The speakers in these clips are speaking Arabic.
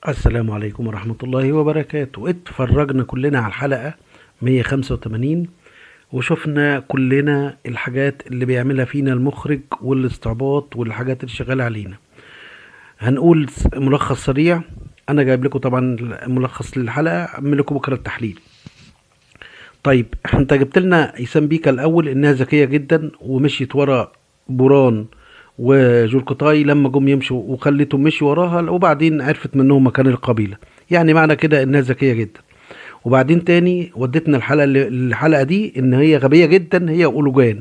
السلام عليكم ورحمة الله وبركاته. اتفرجنا كلنا على الحلقة 185 وشفنا كلنا الحاجات اللي بيعملها فينا المخرج والاستعباط والحاجات اللي شغالة علينا. هنقول ملخص سريع. انا جايب لكم طبعا ملخص للحلقة، اعمل لكم بكرة التحليل. طيب انت جبت لنا ايسان بيكا الاول انها ذكية جدا ومشيت ورا بوران وجولكوتاي لما جم يمشوا وخليتهم مشي وراها، وبعدين عرفت منهم مكان القبيلة. يعني معنى كده انها ذكية جدا. وبعدين تاني ودتنا الحلقة دي ان هي غبية جدا، هي اولوجان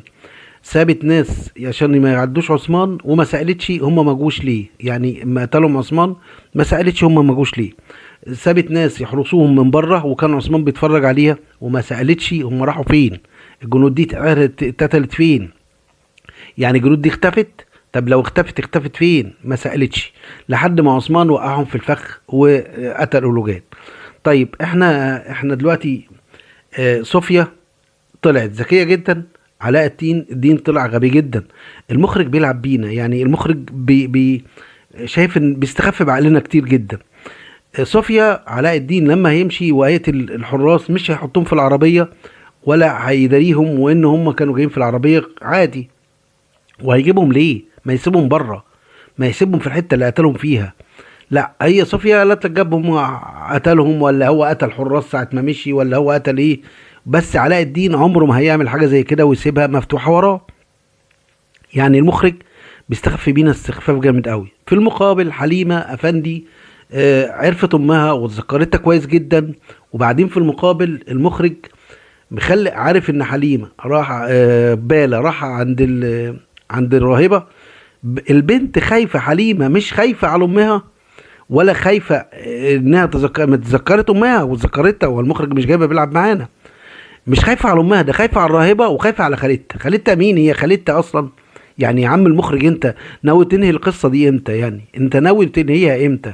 سابت ناس عشان ما يعدوش عثمان وما سألتش هم ما جوش ليه. يعني ما قتلهم عثمان ما سألتش هم ما جوش ليه. سابت ناس يحرسوهم من بره وكان عثمان بيتفرج عليها وما سألتش هم راحوا فين. الجنود دي اتقتلت فين؟ يعني الجنود دي اختفت. طب لو اختفت فين؟ ما سألتش لحد ما عثمان وقعهم في الفخ وقتل اولوجان. طيب احنا دلوقتي صوفيا طلعت ذكيه جدا، علاء الدين طلع غبي جدا. المخرج بيلعب بينا، يعني المخرج شايف ان بيستخف بعقلنا كتير جدا. صوفيا علاء الدين لما هيمشي وهيقتل الحراس مش هيحطهم في العربيه ولا هيداريهم وان هم كانوا جايين في العربيه عادي. وهيجيبهم ليه؟ ما يسيبهم بره، ما يسيبهم في الحته اللي قتلهم فيها. لا، هي صوفيا لا تجابهم قتلهم ولا هو قتل حراس ساعه ما مشي ولا هو قتل ايه. بس علاء الدين عمره ما هيعمل حاجه زي كده ويسيبها مفتوحه وراه. يعني المخرج بيستخف بينا استخفاف جامد قوي. في المقابل حليمه افندي عرفت امها واتذكرتها كويس جدا. وبعدين في المقابل المخرج مخلي عارف ان حليمه راح باله راح عند الراهبه. البنت خايفه، حليمه مش خايفه على امها ولا خايفه انها اتذكرت امها واتذكرتها، والمخرج مش جايبه بيلعب معانا. مش خايفه على امها، ده خايفه على الراهبه وخايفه على خالتها. خالتها مين؟ هي خالتها اصلا. يعني يا عم المخرج انت ناوي تنهي القصه دي امتى؟ يعني انت ناوي تنهيها امتى؟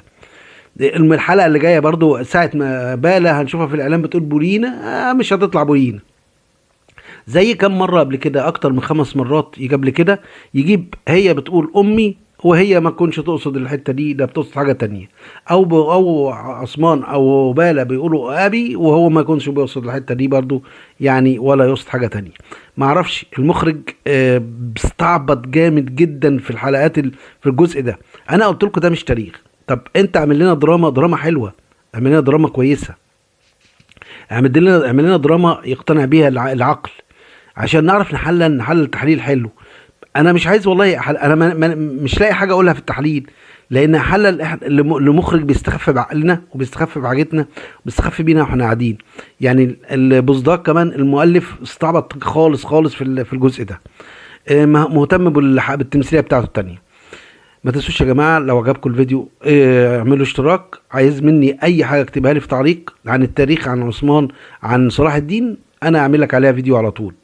الحلقه اللي جايه برضو ساعه ما باله هنشوفها في الاعلان بتقول بولينا. مش هتطلع بولينا. زي كم مرة قبل كده، أكتر من 5 مرات يجي قبل كده يجيب هي بتقول أمي وهي ما كنش تقصد الحتة دي، ده بتقصد حاجة تانية. أو عثمان أو بالة بيقولوا أبي وهو ما كنش بيقصد الحتة دي برضو، يعني ولا يقصد حاجة تانية. معرفش المخرج بيستعبط جامد جدا في الحلقات في الجزء ده. أنا قلت لكم ده مش تاريخ. طب أنت اعمل لنا دراما حلوة، اعمل لنا دراما كويسة، اعمل لنا دراما يقتنع بيها العقل عشان نعرف نحلل تحليل حلو. انا مش عايز والله انا مش لاقي حاجه اقولها في التحليل، لان احلل لمخرج بيستخف بعقلنا وبيستخف بعجتنا وبيستخف بينا واحنا قاعدين. يعني البوزداق كمان المؤلف استعبط خالص خالص في الجزء ده. مهتم بالتمثيليه بتاعته التانية. ما تنسوش يا جماعه لو عجبكم الفيديو اعملوا اشتراك. عايز مني اي حاجه اكتبها لي في تعليق عن التاريخ، عن عثمان، عن صلاح الدين، انا اعمل لك عليها فيديو على طول.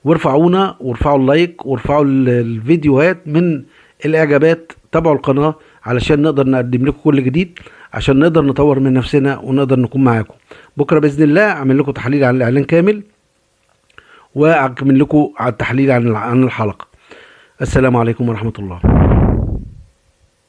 وارفعونا وارفعوا اللايك وارفعوا الفيديوهات من الاعجابات. تابعوا القناة علشان نقدر نقدم لكم كل جديد، عشان نقدر نطور من نفسنا ونقدر نكون معاكم. بكرة بإذن الله اعمل لكم تحليل عن الاعلان كامل واعمل لكم على التحليل عن الحلقة. السلام عليكم ورحمة الله.